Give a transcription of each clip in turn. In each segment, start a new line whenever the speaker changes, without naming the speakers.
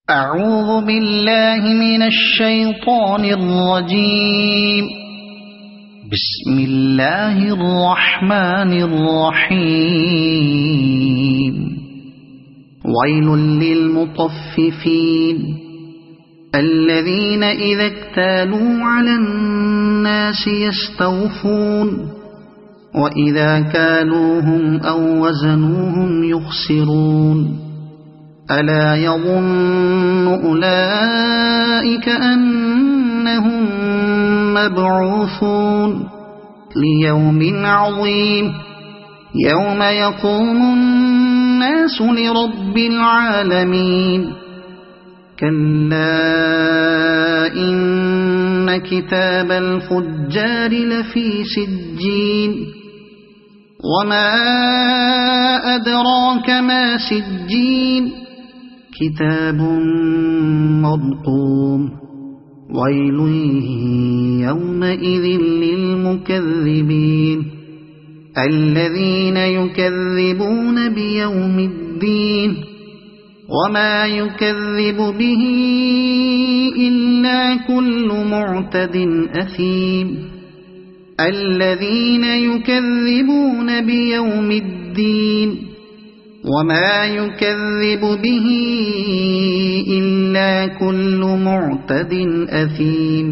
أعوذ بالله من الشيطان الرجيم. بسم الله الرحمن الرحيم. ويل للمطففين الذين إذا اكتالوا على الناس يستوفون وإذا كالوهم أو وزنوهم يخسرون. ألا يظن أولئك أنهم مبعوثون ليوم عظيم يوم يقوم الناس لرب العالمين. كلا إن كتاب الفجار لفي سجين وما أدراك ما سجين كتاب مرقوم. ويل يومئذ للمكذبين الذين يكذبون بيوم الدين وما يكذب به إلا كل معتد أثيم. الذين يكذبون بيوم الدين وما يكذب به إلا كل معتد أثيم.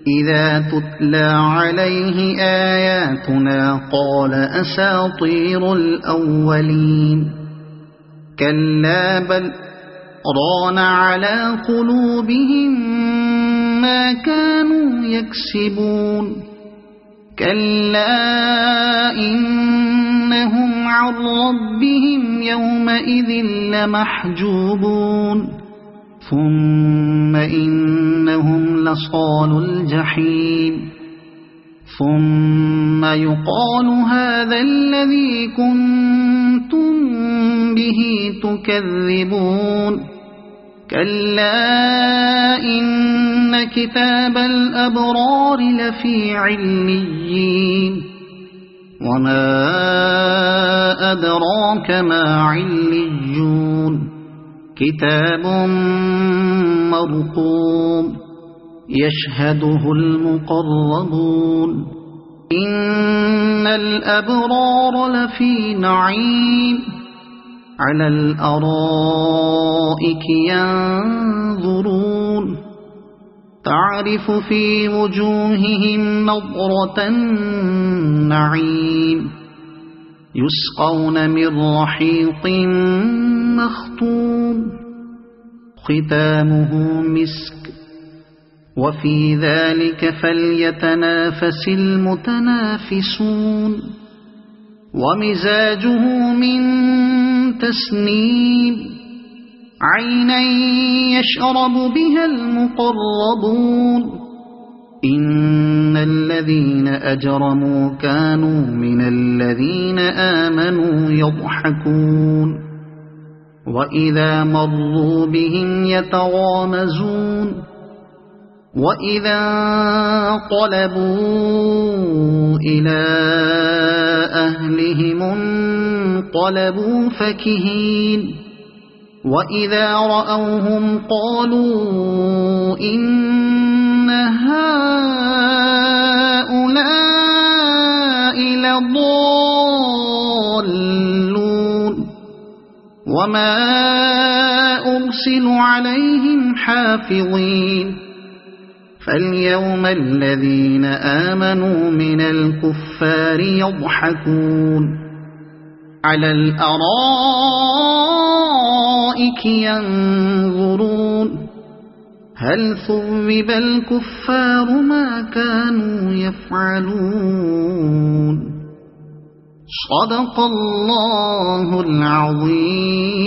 إذا تتلى عليه آياتنا قال أساطير الأولين. كلا بل ران على قلوبهم ما كانوا يكسبون. كلا إنهم عن ربهم يومئذ لمحجوبون. ثم إنهم لصالو الجحيم. ثم يقال هذا الذي كنتم به تكذبون. كلا إن كتاب الأبرار لفي عليين وما أدراك ما عليون كتاب مرقوم يشهده المقربون. إن الأبرار لفي نعيم على الأرائك ينظرون تعرف في وجوههم نضرة النعيم يسقون من رحيق مختوم ختامه مسك وفي ذلك فليتنافس المتنافسون. ومزاجه من تسنيم عينا يشرب بها المقربون. إن الذين أجرموا كانوا من الذين آمنوا يضحكون وإذا مروا بهم يتغامزون. وإذا انقلبوا إلى أهلهم انقلبوا فكهين. وإذا رأوهم قالوا إن هؤلاء لضالون وما أرسلوا عليهم حافظين. فاليوم الذين آمنوا من الكفار يضحكون على الأرائك ينظرون هل ثوب الكفار ما كانوا يفعلون. صدق الله العظيم.